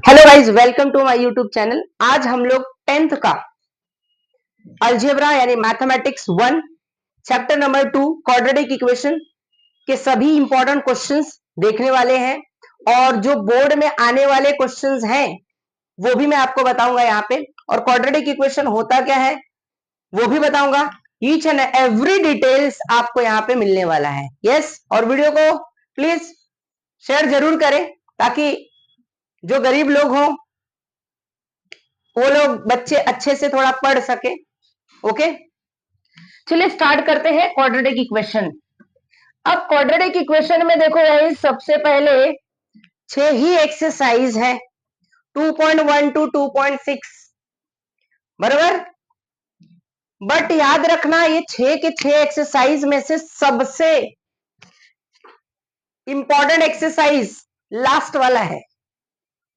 Hello guys, welcome to my YouTube channel. आज हम लोग 10th का अलजेब्रा यानी mathematics 1 chapter number 2 quadratic equation के सभी इंपॉर्टेंट क्वेश्चंस देखने वाले हैं। और जो बोर्ड में आने वाले क्वेश्चंस हैं वो भी मैं आपको बताऊंगा यहाँ पे। और क्वाड्रेटिक इक्वेशन होता क्या है वो भी बताऊंगा। ईच एंड एवरी डिटेल्स आपको यहाँ पे मिलने वाला है। यस, और वीडियो को प्लीज शेयर जरूर करें ताकि जो गरीब लोग हों वो लोग बच्चे अच्छे से थोड़ा पढ़ सके। ओके, चलिए स्टार्ट करते हैं क्वाड्रेटिक इक्वेशन। अब क्वाड्रेटिक इक्वेशन में देखो भाई, सबसे पहले 6 ही एक्सरसाइज है, 2.1 टू 2.6 बराबर। बट याद रखना ये 6 के 6 एक्सरसाइज में से सबसे इंपॉर्टेंट एक्सरसाइज लास्ट वाला है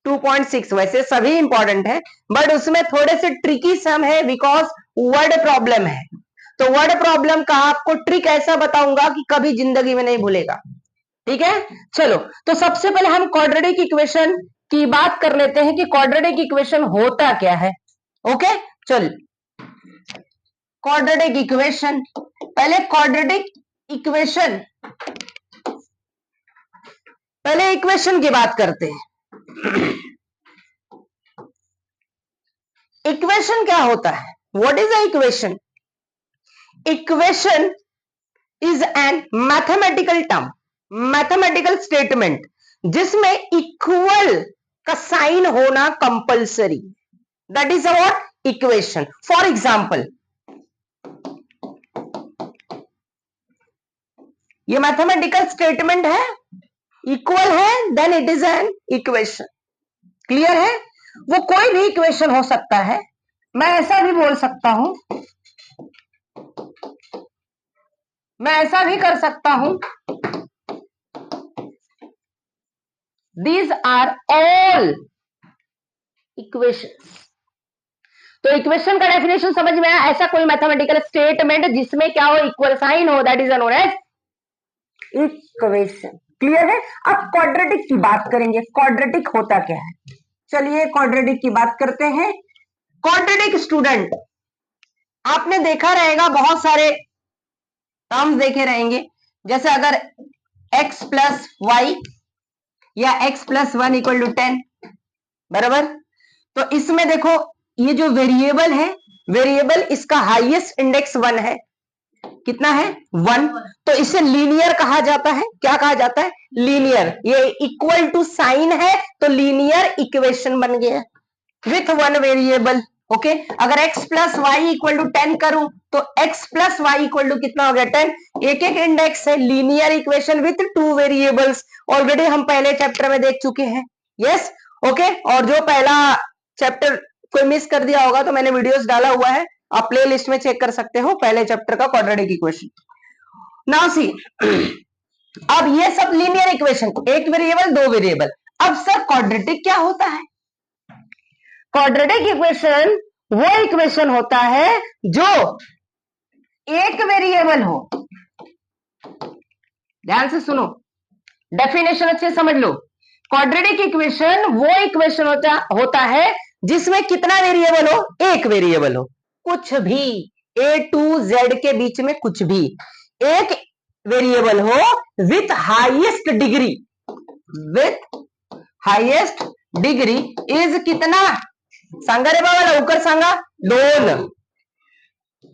2.6। वैसे सभी इंपॉर्टेंट है बट उसमें थोड़े से ट्रिकी सम है बिकॉज वर्ड प्रॉब्लम है। तो वर्ड प्रॉब्लम का आपको ट्रिक ऐसा बताऊंगा कि कभी जिंदगी में नहीं भूलेगा। ठीक है, चलो तो सबसे पहले हम क्वाड्रेटिक इक्वेशन की बात कर लेते हैं कि क्वाड्रेटिक इक्वेशन होता क्या है। ओके, चल क्वाड्रेटिक इक्वेशन, पहले क्वाड्रेटिक इक्वेशन, पहले इक्वेशन की बात करते हैं। इक्वेशन क्या होता है? What is a equation? Equation is an mathematical term, mathematical statement जिसमें इक्वल का साइन होना compulsory, that is what equation. For example, ये मैथमेटिकल स्टेटमेंट है, इक्वल है, then it is an equation. Clear है? वो कोई भी इक्वेशन हो सकता है। मैं ऐसा भी बोल सकता हूं, मैं ऐसा भी कर सकता हूं, दीज आर ऑल इक्वेशंस। तो इक्वेशन का डेफिनेशन समझ में आया? ऐसा कोई मैथमेटिकल स्टेटमेंट जिसमें क्या हो, इक्वल साइन हो, that is known as equation. Clear है? अब क्वाड्रेटिक की बात करेंगे। क्वाड्रेटिक होता क्या है? चलिए क्वाड्रेटिक की बात करते हैं। क्वाड्रेटिक स्टूडेंट आपने देखा रहेगा, बहुत सारे टर्म्स देखे रहेंगे, जैसे अगर x प्लस वाई या x प्लस 1 इक्वल टू 10 बराबर। तो इसमें देखो ये जो वेरिएबल है, वेरिएबल इसका हाईएस्ट इंडेक्स 1 है। कितना है? 1। तो इसे लीनियर कहा जाता है। क्या कहा जाता है? लीनियर। ये इक्वल टू साइन है तो लीनियर इक्वेशन बन गया विथ वन वेरिएबल। ओके, अगर x plus y equal to 10 करूं तो x plus y equal to कितना हो गया? 10। एक एक इंडेक्स है, linear equation with 2 variables. Already हम पहले चैप्टर में देख चुके हैं। Yes, okay. और जो पहला चैप्टर कोई मिस कर दिया होगा तो मैंने वीडियोस डाला हुआ है, आप प्ले लिस्ट में चेक कर सकते हो, पहले चैप्टर का क्वाड्रेटिक इक्वेशन। नाउ सी, अब ये सब लीनियर इक्वेशन, एक वेरिएबल, दो वेरिएबल। अब सर क्वाड्रेटिक क्या होता है? क्वाड्रेटिक इक्वेशन वो इक्वेशन होता है जो एक वेरिएबल हो। ध्यान से सुनो, डेफिनेशन अच्छे समझ लो। क्वाड्रेटिक इक्वेशन वो इक्वेशन होता है जिसमें कितना वेरिएबल हो? एक वेरिएबल हो। कुछ भी, a टू z के बीच में कुछ भी एक वेरिएबल हो with highest degree, with highest degree is कितना? सांगा रे बाबा, लवकर सांगा। 2।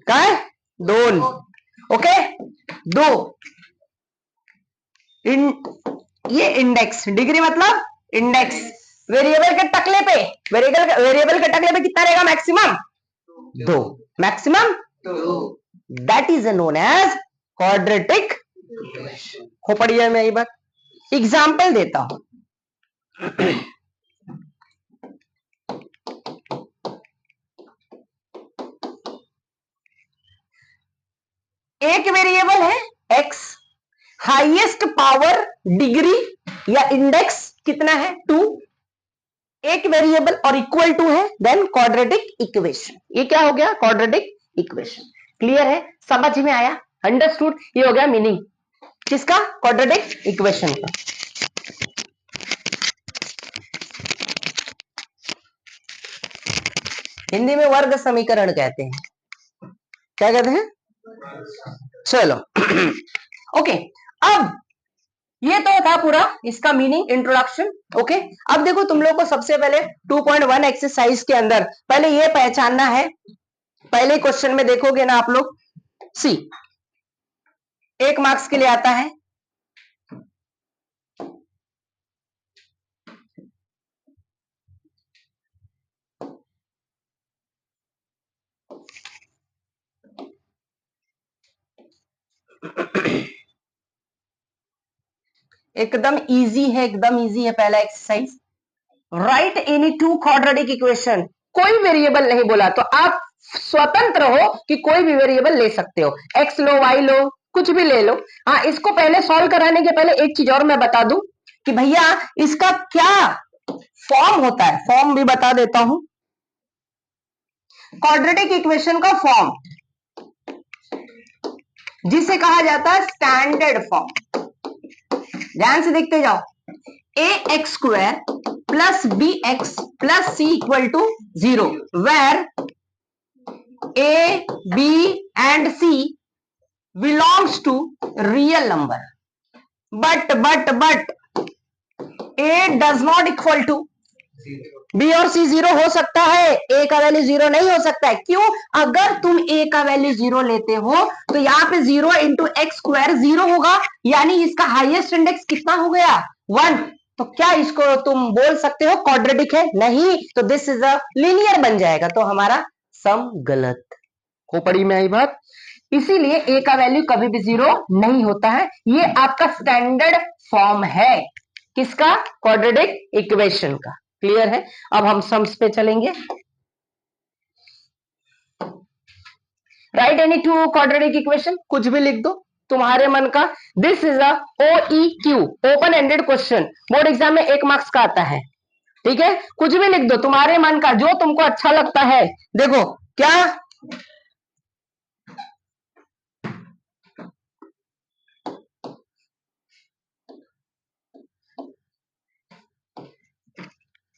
काय? 2। ओके, 2 ये इंडेक्स, डिग्री मतलब इंडेक्स। वेरिएबल के टकले पे, वेरिएबल के टकले पे कितना रहेगा? Maximum 2, maximum 2। That is known as quadratic equation. खोपड़िया में एक बार एग्जाम्पल देता हूं। एक वेरिएबल है x, हाईएस्ट पावर डिग्री या इंडेक्स कितना है? 2। एक वेरिएबल और इक्वल टू है, देन क्वाड्रेटिक इक्वेशन। ये क्या हो गया? Quadratic equation. क्लियर है? समझ में आया? अंडरस्टूड? ये हो गया मीनिंग किसका? क्वाड्रेटिक इक्वेशन का। हिंदी में वर्ग समीकरण कहते हैं। क्या कहते हैं? चलो ओके, अब ये तो था पूरा इसका मीनिंग, इंट्रोडक्शन। ओके, अब देखो तुम लोग को सबसे पहले 2.1 एक्सरसाइज के अंदर पहले ये पहचानना है, पहले क्वेश्चन में देखोगे ना आप लोग, सी 1 मार्क्स के लिए आता है, एकदम इजी है, एकदम इजी है पहला exercise. Right any two quadratic equation, कोई वेरिएबल नहीं बोला तो आप स्वतंत्र हो कि कोई भी वेरिएबल ले सकते हो, एक्स लो, वाई लो, कुछ भी ले लो। हाँ, इसको पहले सॉल्व कराने के पहले एक चीज और मैं बता दूं कि भैया इसका क्या फॉर्म होता है, फॉर्म भी बता देता हूं। क्वाड्रेटिक इक्वेशन का फॉर्म जिसे कहा जाता है स्टैंडर्ड फॉर्म, ध्यान से देखते जाओ, A X square plus B X plus C equal to 0, where A B and C belongs to real number, but A does not equal to B और सी 0 हो सकता है, ए का वैल्यू 0 नहीं हो सकता है। क्यों? अगर तुम ए का वैल्यू 0 लेते हो तो यहाँ पे 0 इंटू एक्स स्क्वायर 0 होगा, यानी इसका हाईएस्ट इंडेक्स कितना हो गया? 1। तो क्या इसको तुम बोल सकते हो क्वाड्रेटिक है? नहीं, तो दिस इज अ लीनियर बन जाएगा, तो हमारा सम गलत। खोपड़ी में आई बात, इसीलिए ए का वैल्यू कभी भी 0 नहीं होता है। ये आपका स्टैंडर्ड फॉर्म है किसका? क्वाड्रेटिक इक्वेशन का। क्लियर है? अब हम सम्स पे चलेंगे। Right any two quadratic equation, कुछ भी लिख दो तुम्हारे मन का। This is a OEQ, open ended question, board exam में 1 मार्क्स का आता है। ठीक है, कुछ भी लिख दो तुम्हारे मन का, जो तुमको अच्छा लगता है। देखो क्या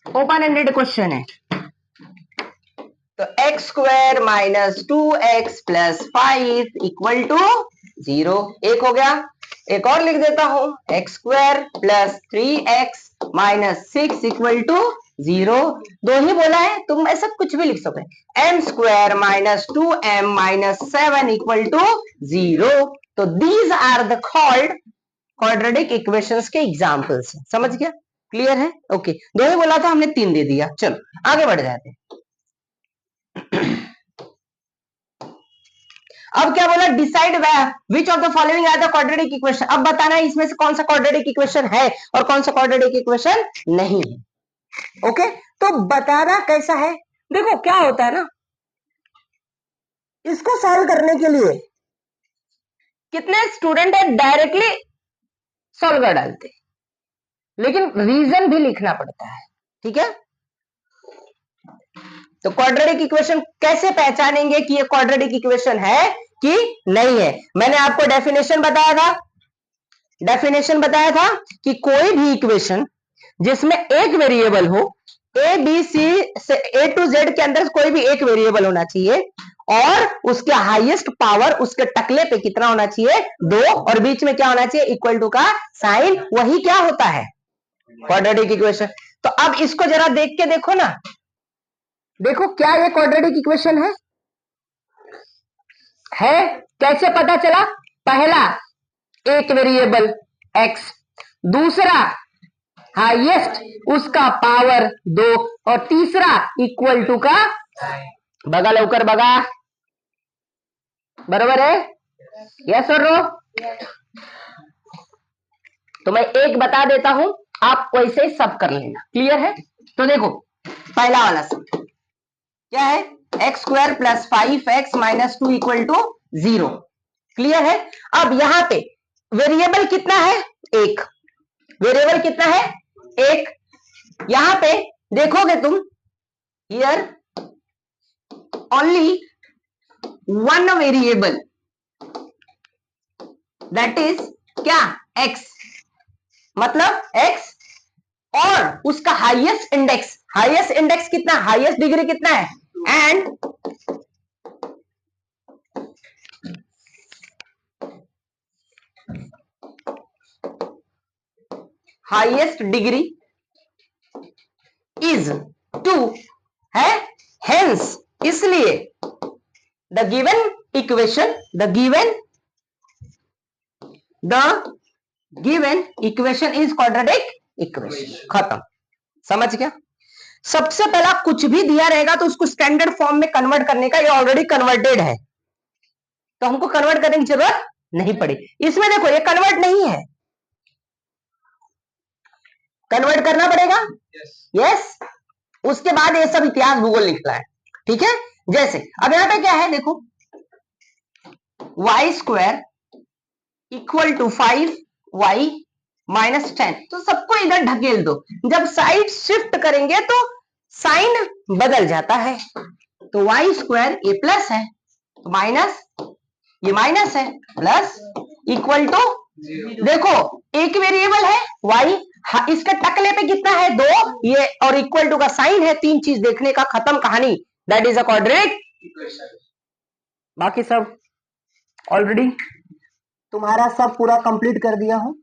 ओपन एंडेड क्वेश्चन है, तो x square minus 2x plus 5 equal to 0, एक हो गया। एक और लिख देता हूं, x square plus 3x minus 6 equal to 0, 2 ही बोला है, तुम ऐसा कुछ भी लिख सकते हैं। M square minus 2m minus 7 equal to 0। तो these are the called quadratic equations के एग्जांपल्स। समझ गया? क्लियर है? ओके, 2 ही बोला था, हमने 3 दे दिया। चलो आगे बढ़ जाते हैं। अब क्या बोला? Decide which of the following are the quadratic equation. अब बताना है इसमें से कौन सा क्वाड्रेटिक इक्वेशन है और कौन सा क्वाड्रेटिक इक्वेशन नहीं है। ओके, तो बताना कैसा है। देखो क्या होता है ना, इसको सॉल्व करने के लिए कितने स्टूडेंट है डायरेक्टली सॉल्व कर डालते, लेकिन रीजन भी लिखना पड़ता है। ठीक है, तो क्वाड्रेटिक इक्वेशन कैसे पहचानेंगे कि ये क्वाड्रेटिक इक्वेशन है कि नहीं है? मैंने आपको डेफिनेशन बताया था कि कोई भी इक्वेशन जिसमें एक वेरिएबल हो, ए बी सी से ए टू जेड के अंदर कोई भी एक वेरिएबल होना चाहिए, और उसके हाईएस्ट पावर उसके टकले पे कितना होना चाहिए? 2, और बीच में क्या होना चाहिए? इक्वल टू का साइन। वही क्या होता है? Quadratic equation. तो अब इसको जरा देख के देखो ना, देखो क्या ये क्वाड्रेटिक इक्वेशन है? कैसे पता चला? पहला एक वेरिएबल x, दूसरा हाईएस्ट उसका पावर 2, और तीसरा इक्वल टू का, बगा लवकर बगा, बरोबर है? यस और नो? तो मैं एक बता देता हूं, आप वैसे ही सब कर लेना। क्लियर है? तो देखो पहला वाला सब क्या है? X square plus 5x minus 2 equal to 0। Clear है? अब यहां पे वेरिएबल कितना है? 1। वेरिएबल कितना है? 1। यहां पे देखोगे तुम, here only one variable, that is क्या? x, मतलब x और उसका हाईएस्ट इंडेक्स कितना? हाईएस्ट डिग्री कितना है? एंड हाईएस्ट डिग्री इज 2 है, हेंस इसलिए the given equation is quadratic equation. खत्म, समझ गया। सबसे पहला कुछ भी दिया रहेगा तो उसको स्टैंडर्ड फॉर्म में कन्वर्ट करने का, ये ऑलरेडी कन्वर्टेड है तो हमको कन्वर्ट करने की जरूरत नहीं पड़ी। इसमें देखो ये कन्वर्ट नहीं है, कन्वर्ट करना पड़ेगा। यस उसके बाद ये सब इतिहास भूगोल निकला है, ठीक है। जैसे अब यहां पे क्या है देखो, y square equal to 5y minus 10, तो सबको इधर ढकेल दो। जब साइड शिफ्ट करेंगे तो साइन बदल जाता है, तो y स्क्वायर ये प्लस है तो माइनस, ये माइनस है प्लस, इक्वल टू, देखो एक वेरिएबल है y, इसका टकले पे कितना है 2, ये और इक्वल टू का साइन है, 3 चीज देखने का, खत्म कहानी। That is a quadratic equation. बाकी सब ऑलरेडी तुम्हारा सब पूरा कंप्लीट कर दिया हूं।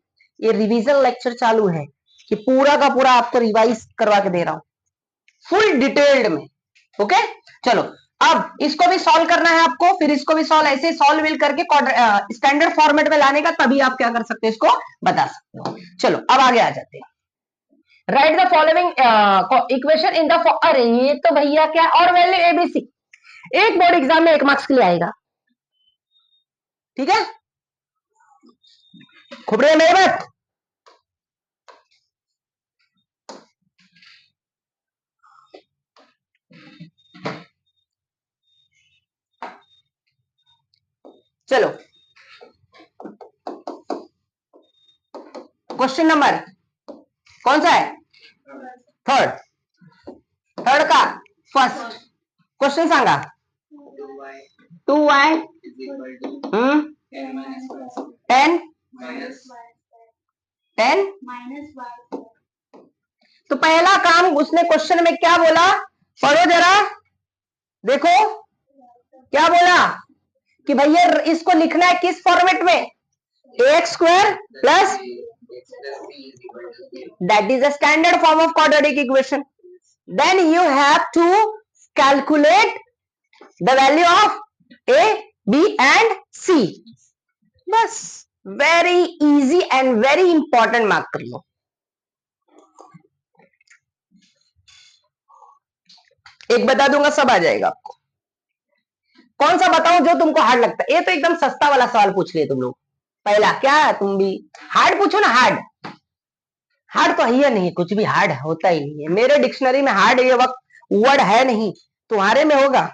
ये रिवीजन लेक्चर चालू है कि पूरा का पूरा आपको रिवाइज करवा के दे रहा हूं फुल डिटेल्ड में। ओके चलो अब इसको भी सॉल्व करना है आपको, फिर इसको भी सॉल्व, ऐसे सॉल्व मिल करके स्टैंडर्ड फॉर्मेट में लाने का, तभी आप क्या कर सकते हैं इसको बता सकते हो। चलो अब आगे आ जाते हैं। Right the following equation in the, अरे ये तो भैया क्या, और वैल्यू एबीसी एक बोर्ड एग्जाम में 1 मार्क्स के लिए आएगा, ठीक है। खुबरे मेरी बात, चलो क्वेश्चन नंबर कौन सा है, थर्ड का फर्स्ट क्वेश्चन सांगा, 2y 10 तो पहला काम उसने क्वेश्चन में क्या बोला, पढ़ो जरा, देखो क्या बोला कि भैया इसको लिखना है किस फॉर्मेट में, ax square plus, that is a standard form of quadratic equation. Then you have to calculate the value of a, b and c. बस very easy and very important mark कर लो। एक बता दूंगा सब आ जाएगा आपको। कौन सा बताऊं जो तुमको हार्ड लगता है, ये तो एकदम सस्ता वाला सवाल पूछ लिए तुम लोग। पहला क्या है, तुम भी हार्ड पूछो ना, हार्ड तो है नहीं, कुछ भी हार्ड होता ही नहीं है। मेरे डिक्शनरी में हार्ड ये वक्त वर्ड है नहीं, तुम्हारे में होगा।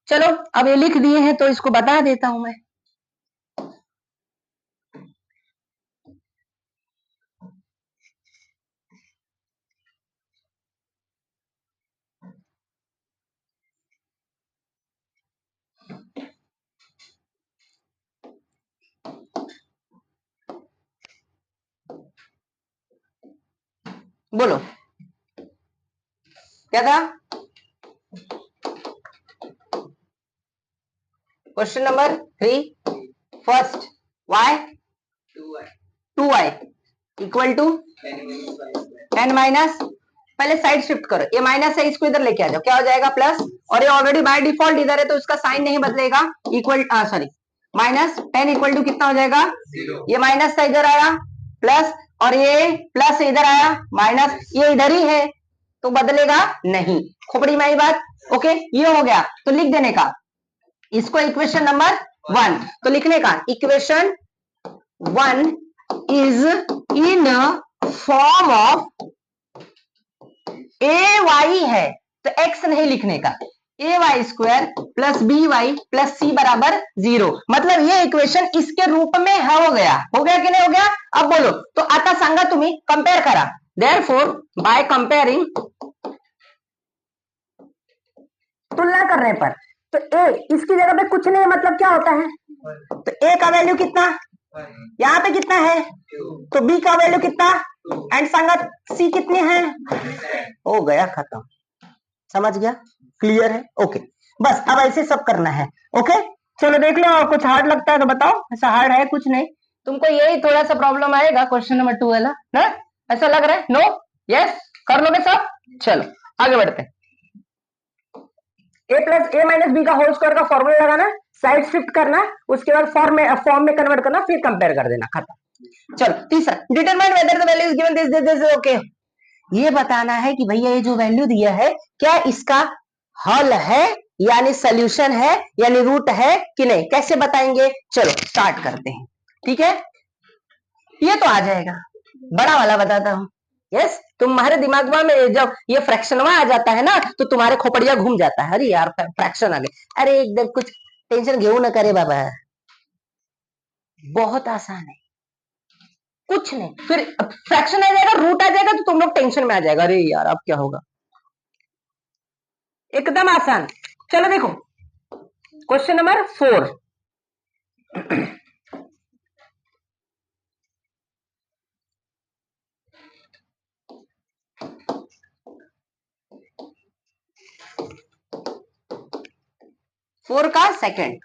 चलो अब ये लिख दिए हैं तो इसको बता देता हूं मैं। बोलो क्या था, question number 3 first y 2y equal to 10 minus, पहले साइड शिफ्ट करो, ये माइनस है इसको इधर लेके आ जाओ, क्या हो जाएगा प्लस, और ये ऑलरेडी बाय डिफॉल्ट इधर है तो इसका साइन नहीं बदलेगा, equal sorry minus 10 equal to कितना हो जाएगा 0, ये माइनस था इधर आया प्लस, और ये प्लस इधर आया माइनस, ये इधर ही है तो बदलेगा नहीं, खोपड़ी में आई बात। ओके ये हो गया, तो लिख देने का इसको इक्वेशन नंबर 1, तो लिखने का equation 1 is in form of A Y है तो एक्स नहीं लिखने का, A Y square plus B Y plus C बराबर 0, मतलब ये इक्वेशन इसके रूप में हो गया कि नहीं हो गया। अब बोलो तो आता सांगा तुम्ही कंपेयर करा, देयरफॉर बाय कंपेयरिंग, तुलना करने पर, तो ए इसकी जगह पे कुछ नहीं, मतलब क्या होता है, तो ए का वैल्यू कितना यहाँ पे कितना है, तो बी का वैल्यू कितना, एंड संगत सी कितनी है, हो गया खत्म, समझ गया, क्लियर है, ओके। बस अब ऐसे सब करना है, ओके। चलो देख लो, कुछ हार्ड लगता है तो बताओ, ऐसा हार्ड है कुछ नहीं, तुमको यही थोड़ा सा प्रॉब्लम आएगा क्वेश्चन नंबर 2 वाला ना, ऐसा लग रहा है, नो, यस, कर लोगे सब, चलो आगे बढ़ते हैं। ए प्लस ए माइनस बी का होल स्क्वायर का फॉर्मूला लगाना, साइड शिफ्ट करना, उसके बाद फॉर्म में कन्वर्ट करना, फिर कंपेयर कर देना, खत्म। चलो तीसरा, determine whether the value is given this okay. ये बताना है कि भैया ये जो वैल्यू दिया है क्या इसका हल है यानी सॉल्यूशन है यानी रूट है कि नहीं, कैसे बताएंगे, चलो स्टार्ट करते हैं, ठीक है। ये तो आ जाएगा, बड़ा वाला बताता हूं, यस। तुम्हारे दिमाग में जब ये फ्रैक्शनवा आ जाता है ना तो तुम्हारे खोपड़िया घूम जाता है, अरे यार फ्रैक्शन आ गए, अरे एकदम कुछ टेंशन घेऊ ना करे बाबा, बहुत आसान है, कुछ नहीं, फिर फ्रैक्शन आ जाएगा, रूट आ जाएगा तो तुम लोग टेंशन में आ जाएगा, अरे यार अब क्या होगा, एकदम आसान। चलो देखो क्वेश्चन नंबर 4, फोर का सेकंड,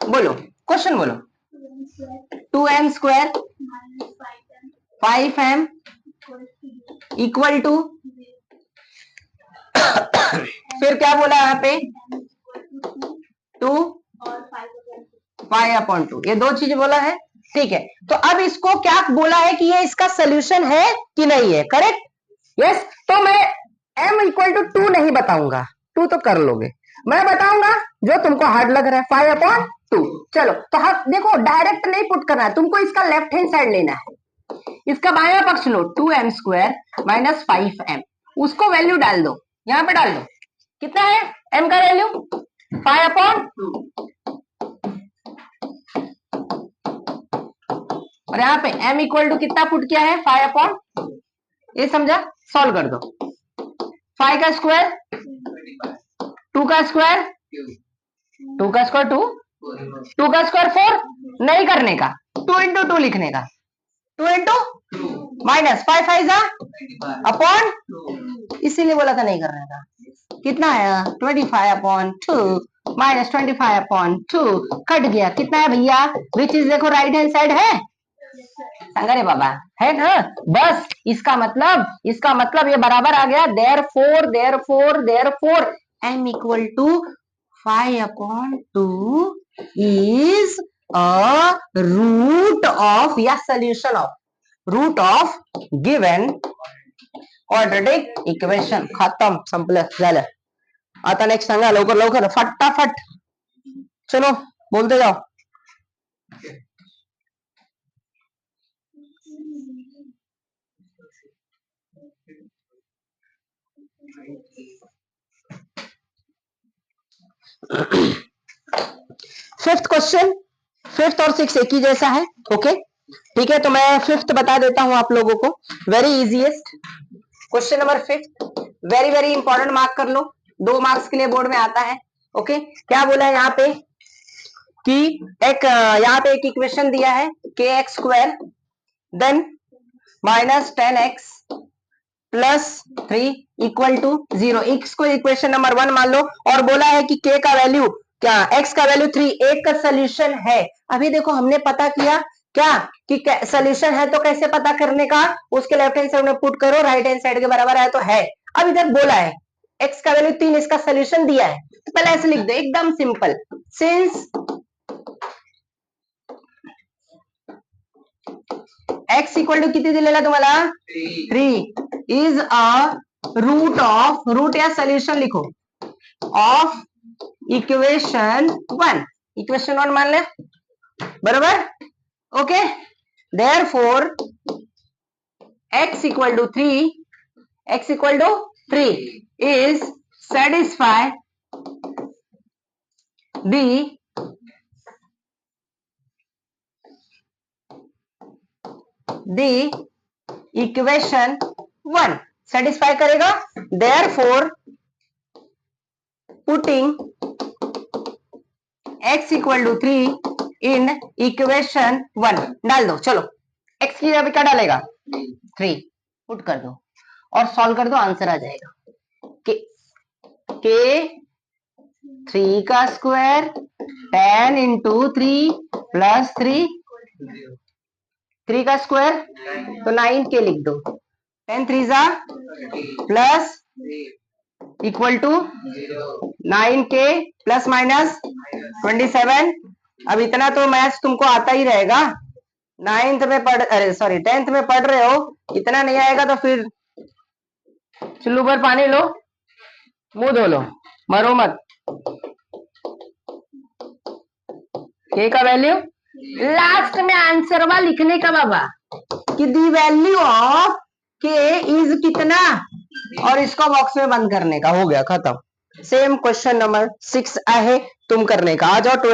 बोलो क्वेश्चन बोलो, 2m square 5m equal to, फिर क्या बोला यहाँ पे 2 5/2, ये दो चीज बोला है, ठीक है। तो अब इसको क्या बोला है कि ये इसका सोल्यूशन है कि नहीं है, करेक्ट, यस। तो मैं m इक्वल टू 2 नहीं बताऊंगा, 2 तो कर लोगे, मैं बताऊंगा जो तुमको हार्ड लग रहा है 5/2। चलो तो हाँ देखो, डायरेक्ट नहीं पुट करना है तुमको, इसका लेफ्ट हैंड साइड लेना है, इसका बायां पक्ष लो, 2m स्क्वायर माइनस 5m, उसको वैल्यू डाल दो, यहाँ पे डाल दो, कितना है m का वैल्यू 5/2, और यहाँ पे m इक्वल टू कितना पुट किया है 5/2, ये समझा, सॉल्व कर दो, 5 का स्क्वायर 2 का स्क्वायर 2 का स्क्वायर 2 2 का स्क्वायर 4, नहीं करने का, 2 इंटू 2 लिखने का, 2 इंटू माइनस 5 5 अपॉन, इसीलिए बोला था नहीं करने का, कितना आया 25/2 माइनस 25/2, कट गया, कितना है भैया, विच इज देखो राइट हैंड साइड है, संगरे बाबा है ना, बस इसका मतलब ये बराबर आ गया, therefore m equal to 5/2 is a root of या solution of, root of given quadratic equation, खत्म, संपलं झालं। आता नेक्स्ट सांगा, लवकर लवकर फटाफट, चलो बोलते जाओ। फिफ्थ क्वेश्चन, फिफ्थ और सिक्स एक ही जैसा है, ओके ठीक है। तो मैं फिफ्थ बता देता हूं आप लोगों को, very easiest question number fifth, very very important, mark कर लो, 2 मार्क्स के लिए बोर्ड में आता है, ओके। क्या बोला है यहाँ पे कि यहाँ पे एक इक्वेशन दिया है kx square then minus 10x plus 3 equal to 0, x को इक्वेशन नंबर 1 मान लो, और बोला है कि k का वैल्यू क्या, x का वैल्यू 3, एक का सोल्यूशन है। अभी देखो हमने पता किया क्या कि सोल्यूशन है, तो कैसे पता करने का, उसके लेफ्ट हैंड साइड में पुट करो, राइट हैंड साइड के बराबर है तो है। अब इधर बोला है x का वैल्यू 3, इसका सोल्यूशन दिया है, तो पहले ऐसे लिख दो, एकदम simple, since x equal to किती दिलेला तुम्हाला 3 is a root of, root या सोल्यूशन लिखो, ऑफ इक्वेशन 1, इक्वेशन 1 मान ले, बराबर, okay. Therefore x equal to 3, x equal to 3 is satisfy the equation 1 satisfy करेगा, therefore putting x equal to 3 in equation 1 डाल दो। चलो x की जगह क्या डालेगा 3 पुट कर दो और सॉल्व कर दो, आंसर आ जाएगा के 3 का स्क्वायर 10 इंटू 3 प्लस 3 का स्क्वायर तो 9 के लिख दो, 10 3 जा प्लस इक्वल टू 9 के प्लस माइनस 27। अब इतना तो मैथ्स तुमको आता ही रहेगा, 9th में पढ़ अरे सॉरी 10th में पढ़ रहे हो, इतना नहीं आएगा तो फिर चुल्लू पर पानी लो, मुंह धो लो, मरो मत। के का वैल्यू लास्ट में आंसर वा लिखने का बाबा कि दी वैल्यू ऑफ के इज कितना और इसको बॉक्स में बंद करने का, हो गया खत्म। सेम क्वेश्चन नंबर 6 आहे तुम करने का। आ जाओ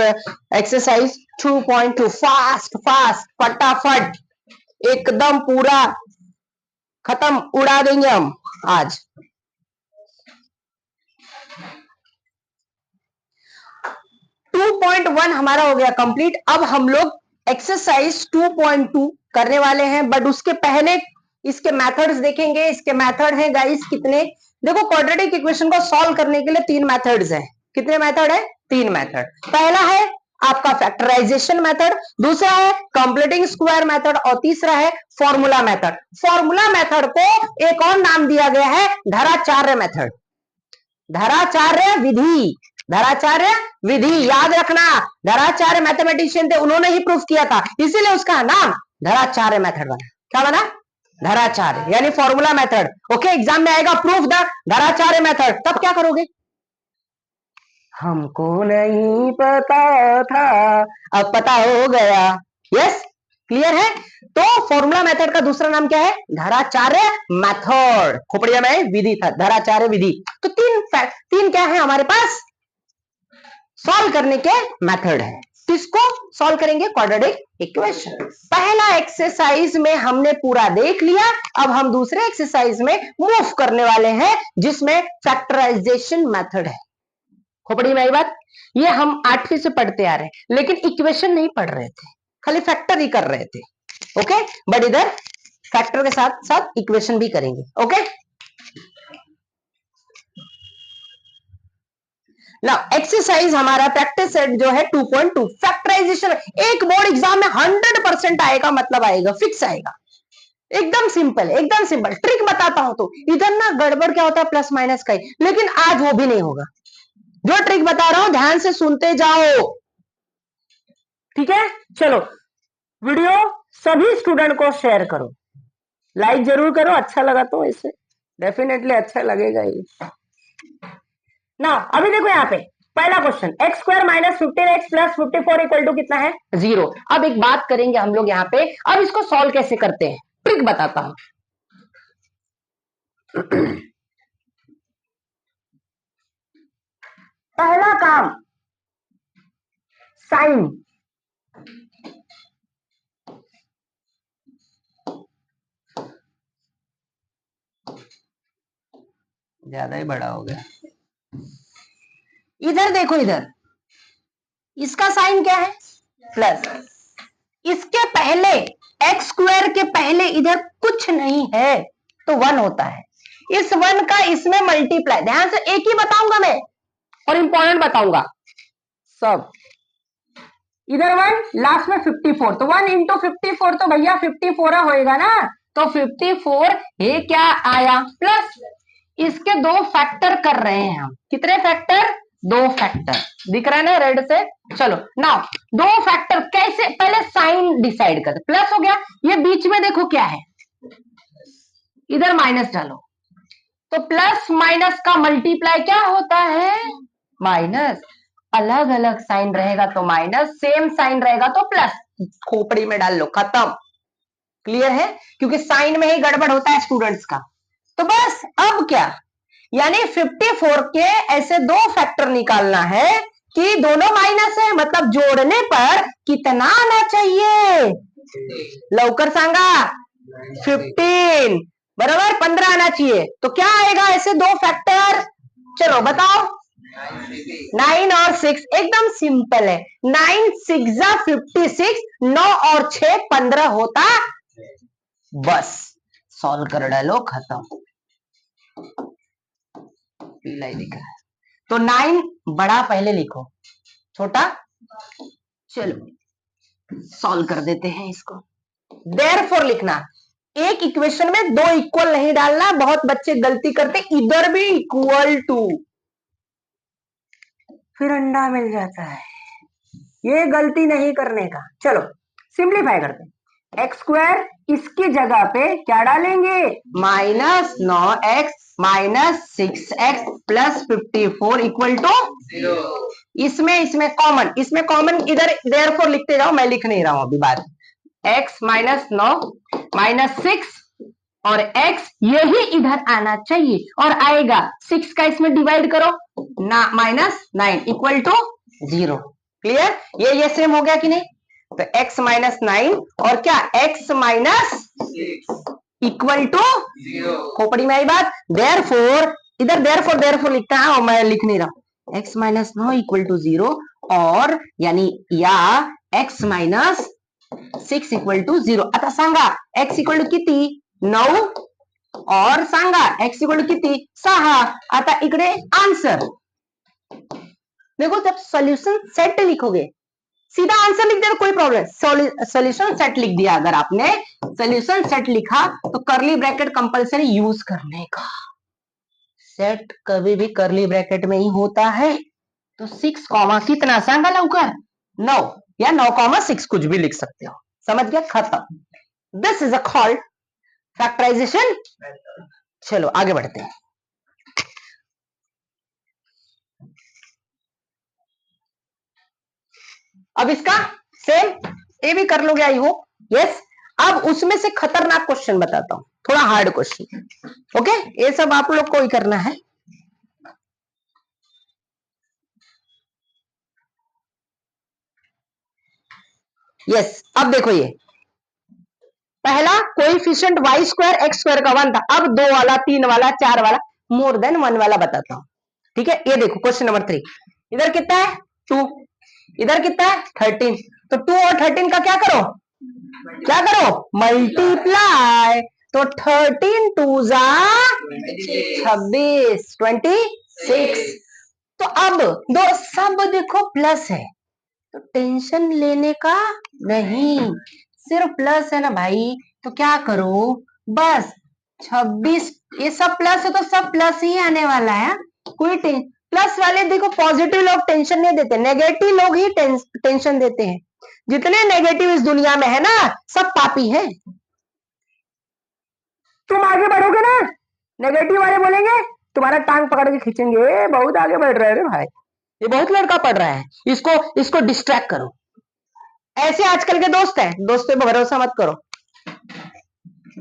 एक्सरसाइज 2.2 फास्ट फास्ट फटाफट एकदम पूरा खत्म, उड़ा देंगे हम आज। टू 2.1 हमारा हो गया कंप्लीट। अब हम लोग एक्सरसाइज 2.2 करने वाले हैं, बट उसके पहले इसके मेथड्स देखेंगे। इसके मेथड है गाइस कितने, देखो क्वाड्रेटिक इक्वेशन को सॉल्व करने के लिए 3 मेथड्स हैं। कितने मेथड है 3 मेथड। पहला है आपका फैक्टराइजेशन मेथड, दूसरा है कंप्लीटिंग स्क्वायर मेथड और तीसरा है फॉर्मूला मेथड। फॉर्मूला मेथड को एक और नाम दिया गया है धराचार्य मेथड, धराचार्य विधि, धराचार्य विधि। याद रखना धराचार्य मैथमेटिशियन थे, उन्होंने ही प्रूफ किया था, इसीलिए उसका नाम धराचार्य मेथड बना। क्या बना धराचार्य यानी फॉर्मूला मेथड। ओके एग्जाम में आएगा प्रूफ द धराचार्य मेथड, तब क्या करोगे हमको नहीं पता था अब पता हो गया। यस क्लियर है। तो फॉर्मूला मेथड का दूसरा नाम क्या है धराचार्य मेथड, खोपड़िया में विधि था धराचार्य विधि। तो तीन क्या है हमारे पास सॉल्व करने के मेथड है। किसको सॉल्व करेंगे क्वाड्रेटिक इक्वेशन। पहला एक्सरसाइज में हमने पूरा देख लिया, अब हम दूसरे एक्सरसाइज में मूव करने वाले हैं जिसमें फैक्टराइजेशन मेथड है। खोपड़ी में आई बात, ये हम 8वीं से पढ़ते आ रहे हैं लेकिन इक्वेशन नहीं पढ़ रहे थे, खाली फैक्टर ही कर रहे थे। ओके बट इधर फैक्टर के साथ साथ इक्वेशन भी करेंगे। ओके ना एक्सरसाइज हमारा प्रैक्टिस सेट जो है 2.2 फैक्टराइजेशन। एक बोर्ड एग्जाम में 100% आएगा, मतलब आएगा फिक्स आएगा, एकदम सिंपल एकदम सिंपल। ट्रिक बताता हूं तो इधर ना गड़बड़ क्या होता है प्लस माइनस का ही, लेकिन आज वो भी नहीं होगा। जो ट्रिक बता रहा हूं ध्यान से सुनते जाओ, ठीक है। चलो वीडियो सभी स्टूडेंट को शेयर करो, लाइक जरूर करो, अच्छा लगा तो इसे डेफिनेटली अच्छा लगेगा ही ना। अभी देखो यहाँ पे पहला question x square minus 15x plus 54 equal to कितना है 0। अब एक बात करेंगे हम लोग यहाँ पे, अब इसको सॉल्व कैसे करते हैं ट्रिक बताता हूं। पहला काम साइन, ज्यादा ही बड़ा हो गया। इधर देखो, इधर इसका साइन क्या है प्लस, इसके पहले एक्स स्क्वायर के पहले इधर कुछ नहीं है तो 1 होता है। इस 1 का इसमें मल्टीप्लाई, ध्यान से एक ही बताऊंगा मैं और इंपॉर्टेंट बताऊंगा सब। इधर 1 लास्ट में 54, तो 1 इंटू 54 तो भैया 54 होएगा ना, तो 54 ये क्या आया प्लस। इसके 2 फैक्टर कर रहे हैं हम, कितने फैक्टर 2 फैक्टर दिख रहा है ना रेड से। चलो नाउ 2 फैक्टर कैसे, पहले साइन डिसाइड करते। प्लस हो गया, ये बीच में देखो क्या है, इधर माइनस डालो, तो प्लस माइनस का मल्टीप्लाई क्या होता है माइनस। अलग अलग साइन रहेगा तो माइनस, सेम साइन रहेगा तो प्लस, खोपड़ी में डाल लो खत्म। क्लियर है, क्योंकि साइन में ही गड़बड़ होता है स्टूडेंट्स का। तो बस अब क्या, यानी 54 के ऐसे 2 फैक्टर निकालना है कि दोनों माइनस है, मतलब जोड़ने पर कितना आना चाहिए लवकर सांगा 15 बराबर 15 आना चाहिए। तो क्या आएगा ऐसे 2 फैक्टर, चलो बताओ 9 और 6 एकदम सिंपल है। 9 6 जा 56, 9 और 6 15 होता, बस सॉल्व कर डालो, खत्म। पीला ही लिखा है तो 9 बड़ा पहले लिखो, छोटा चलो सॉल्व कर देते हैं इसको। देयरफॉर लिखना, एक इक्वेशन में दो इक्वल नहीं डालना, बहुत बच्चे गलती करते, इधर भी इक्वल टू, फिर अंडा मिल जाता है। ये गलती नहीं करने का। चलो सिंप्लीफाई करते हैं। एक्स स्क्वायर इसकी जगह पे क्या डालेंगे, -9x -6x plus 54 equal to 0। इसमें कॉमन इधर देयरफॉर लिखते जाओ, मैं लिख नहीं रहा हूं अभी बात। x -9 -6 और x यही इधर आना चाहिए और आएगा, 6 का इसमें डिवाइड करो ना, -9 इक्वल टू 0। क्लियर, ये सेम हो गया कि नहीं? तो x -9 और क्या x -6 इक्वल टू 0। खोपड़ी में आई बात। देयरफॉर, इधर देयरफॉर लिखता है और मैं लिख नहीं रहा। x -9 इक्वल टू 0 और यानी या x -6 इक्वल टू 0। आता सांगा x इक्वल टू किती, 9 और सांगा x इक्वल टू किती, 6। आता इकडे आंसर देखो, जब सॉल्यूशन सेट लिखोगे सीधा आंसर लिख दे, कोई प्रॉब्लम। सॉल्यूशन सेट लिख दिया, अगर आपने सॉल्यूशन सेट लिखा तो करली ब्रैकेट कंपलसरी यूज करने का। सेट कभी भी करली ब्रैकेट में ही होता है। तो 6 कॉमा कितना सांगा लौकर, 9 या 9,6 कुछ भी लिख सकते हो। समझ गया, खत्म। This is a called factorisation. चलो आगे बढ़ते हैं। अब इसका सेम ये भी कर लोगे, आई होप। यस, अब उसमें से खतरनाक क्वेश्चन बताता हूं, थोड़ा हार्ड क्वेश्चन। ओके, ये सब आप लोग को ही करना है। यस, अब देखो, ये पहला coefficient y square x square का 1 था, अब 2 वाला, 3 वाला, 4 वाला, मोर देन 1 वाला बताता हूं। ठीक है, ये देखो क्वेश्चन नंबर 3। इधर कितना है 2, इधर कितना है 13। तो 2 और 13 का क्या करो, मल्टीप्लाई। तो 13 2 जा 26, 26। तो अब दो सब देखो प्लस है, तो टेंशन लेने का नहीं, सिर्फ प्लस है ना भाई, तो क्या करो, बस 26, ये सब प्लस है तो सब प्लस ही आने वाला है। कोई प्लस वाले देखो, पॉजिटिव लोग टेंशन नहीं देते, नेगेटिव लोग ही टेंशन देते हैं। जितने नेगेटिव इस दुनिया में है ना, सब पापी हैं। तुम आगे बढ़ोगे ना, नेगेटिव वाले बोलेंगे, तुम्हारा टांग पकड़ के खींचेंगे, बहुत आगे बढ़ रहे हैं भाई, ये बहुत लड़का पढ़ रहा है, इसको डिस्ट्रैक्ट करो। ऐसे आजकल के दोस्त हैं, दोस्तों पे भरोसा मत करो।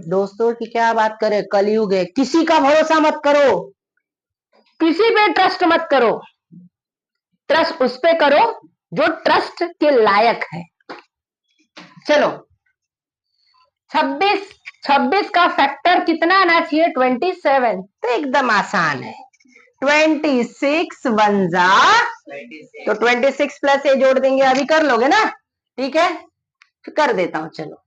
दोस्तों की क्या बात करें, कलयुग है, किसी का भरोसा मत करो, किसी पे ट्रस्ट मत करो। ट्रस्ट उस पे करो जो ट्रस्ट के लायक है। चलो 26 का फैक्टर कितना आना चाहिए, 27। तो एकदम आसान है, 26 1 जा, तो 26 प्लस ए जोड़ देंगे, अभी कर लोगे ना, ठीक है, तो कर देता हूं। चलो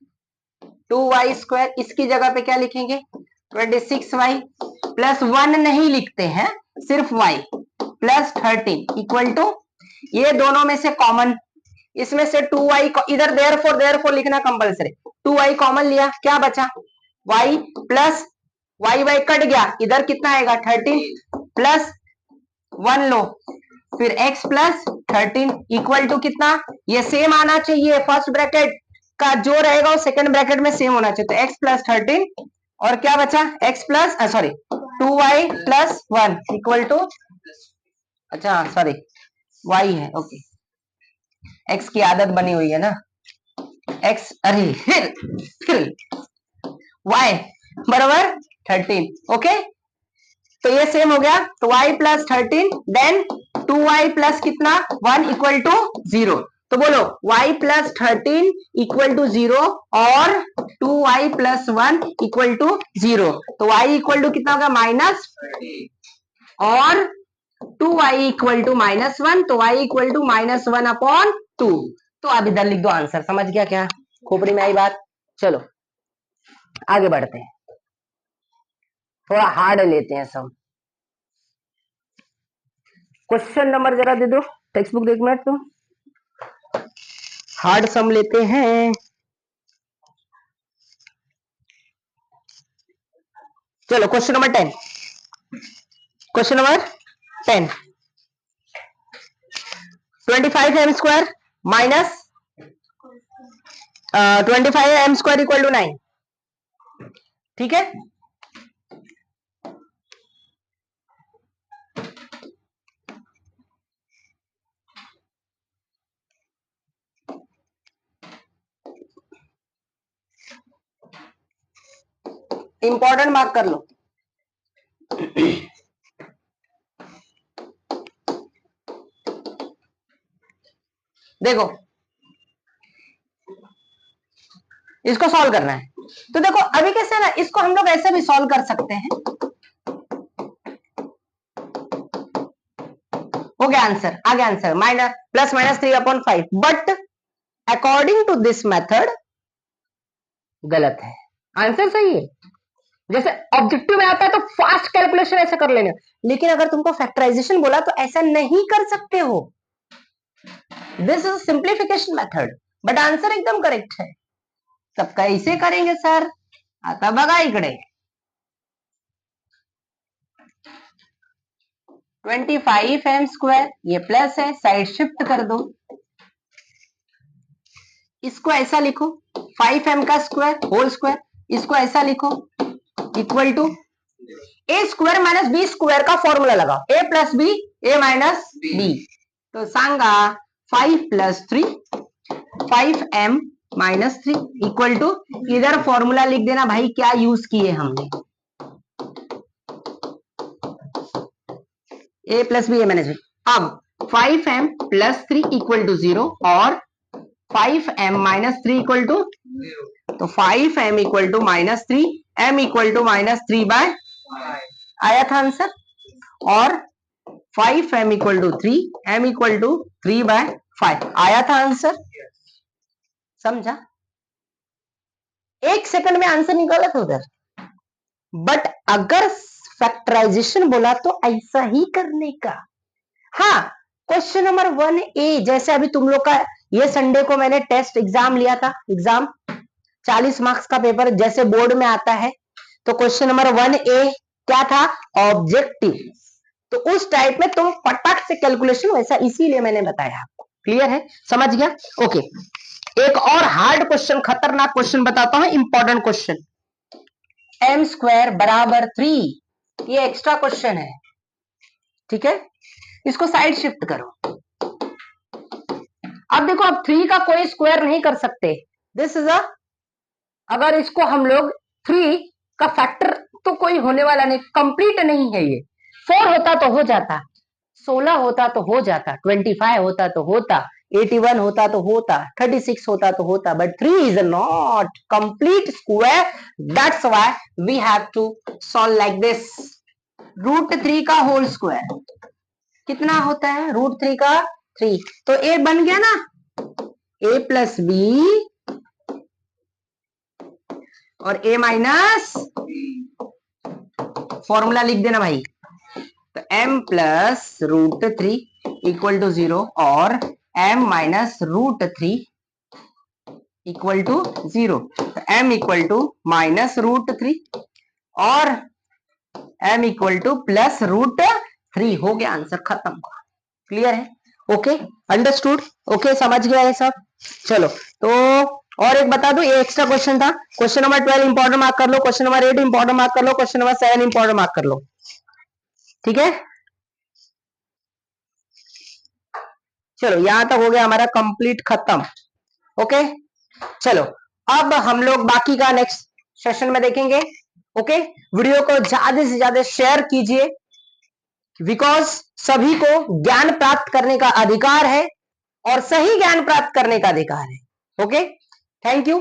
2y स्क्वायर, इसकी जगह पे क्या लिखेंगे, 26y प्लस 1 नहीं लिखते हैं, सिर्फ y प्लस 13 इक्वल टू, ये दोनों में से कॉमन, इसमें से 2y को इधर देयरफॉर लिखना कंपलसरी, 2y कॉमन लिया, क्या बचा, y प्लस y कट गया, इधर कितना आएगा 13 प्लस 1 लो, फिर x प्लस 13 इक्वल टू कितना, ये सेम आना चाहिए, फर्स्ट ब्रैकेट का जो रहेगा वो सेकंड ब्रैकेट में सेम होना चाहिए। तो x प्लस 13 और क्या बचा, x plus 2y plus 1 equal to, अच्छा सॉरी y है, ओके, x की आदत बनी हुई है ना, x, अरे फिर y बराबर 13। ओके, तो ये सेम हो गया, तो y plus 13 then 2y plus कितना 1 इक्वल टू 0। तो बोलो y प्लस 13 इक्वल टू 0 और 2y प्लस 1 इक्वल टू 0। तो y इक्वल टू कितना होगा, -, और 2y इक्वल टू -1, तो y इक्वल टू -1/2। तो आप इधर लिख दो आंसर। समझ गया क्या खोपड़ी में आई बात? चलो आगे बढ़ते हैं, थोड़ा हार्ड लेते हैं सब। क्वेश्चन नंबर जरा दे दो, टेक्स्ट बुक देख मिनट, तुम हार्ड सम लेते हैं। चलो question number 10, question number 10, 25m² minus 25m² equal to 9। ठीक है, इंपॉर्टेंट मार्क कर लो। देखो इसको सॉल्व करना है, तो देखो अभी कैसे ना, इसको हम लोग ऐसे भी सॉल्व कर सकते हैं। हो गया आंसर, आ गया answer, +/3/5। But according to this method गलत है, आंसर सही है। जैसे ऑब्जेक्टिव में आता है तो फास्ट कैलकुलेशन ऐसे कर लेना, लेकिन अगर तुमको फैक्टराइजेशन बोला तो ऐसा नहीं कर सकते हो। This is simplification method, but answer एकदम करेक्ट है। सब कैसे करेंगे सर? आता बघा इकडे, 25m², ये प्लस है, साइड शिफ्ट कर दो। इसको ऐसा लिखो 5m का स्क्वायर होल स्क्वायर, इसको ऐसा लिखो equal to a² minus b² का फॉर्मूला लगाओ, a plus B a minus B. तो सांगा 5 + 3 5m - 3 इक्वल टू, इधर फॉर्मूला लिख देना भाई, क्या यूज किए हमने, a plus B a minus B. अब 5m + 3 इक्वल टू 0 और 5m - 3 इक्वल टू, तो 5m equal to -3, m equal to -3/5 आया था आंसर, और 5m equal to 3, m equal to 3/5 आया था आंसर। समझा? 1 सेकंड में आंसर निकाला था उधर। बट अगर फैक्टराइजेशन बोला तो ऐसा ही करने का। हाँ, क्वेश्चन नंबर 1A, जैसे अभी तुम लोग का ये संडे को मैंने टेस्ट एग्जाम लिया था, एग्जाम 40 मार्क्स का पेपर जैसे बोर्ड में आता है, तो क्वेश्चन नंबर 1A क्या था? ऑब्जेक्टिव। तो उस टाइप में तुम फटाक से कैलकुलेशन, वैसा इसीलिए मैंने बताया आपको। क्लियर है? समझ गया? ओके, एक और हार्ड क्वेश्चन, खतरनाक क्वेश्चन बताता हूं, इंपॉर्टेंट क्वेश्चन। m² = 3, ये एक्स्ट्रा क्वेश्चन है। ठीक है, इसको साइड शिफ्ट करो। अब देखो, अब 3 का कोई स्क्वायर नहीं कर सकते, दिस इज अगर इसको हम लोग 3 का फैक्टर तो कोई होने वाला नहीं, कंप्लीट नहीं है ये। 4 होता तो हो जाता, 16 होता तो हो जाता, 25 होता तो होता, 81 होता तो होता, 36 होता तो होता, but 3 is not complete square, that's why we have to solve like this. √3 का होल स्क्वायर कितना होता है? √3 का 3, तो a बन गया ना, a प्लस बी और a माइनस, फॉर्मूला लिख देना भाई, तो m प्लस √3 इक्वल टू 0 और m माइनस √3 इक्वल टू 0, तो m इक्वल टू -√3 और m इक्वल टू +√3। हो गया आंसर, खत्म। क्लियर है? Okay, understood? ओके, समझ गया ये सब? चलो, तो और एक बता दो, ये एक्स्ट्रा क्वेश्चन था। क्वेश्चन नंबर 12 इंपॉर्टेंट मार्क कर लो, क्वेश्चन नंबर 8 इंपॉर्टेंट मार्क कर लो, क्वेश्चन नंबर 7 इंपॉर्टेंट मार्क कर लो। ठीक है, चलो यहां तक हो गया हमारा कंप्लीट, खत्म। ओके, चलो अब हम लोग बाकी का नेक्स्ट सेशन में देखेंगे। ओके, वीडियो को ज्यादा से ज्यादा शेयर कीजिए, बिकॉज सभी को ज्ञान प्राप्त करने का अधिकार है और सही ज्ञान प्राप्त करने का अधिकार है। Okay, thank you.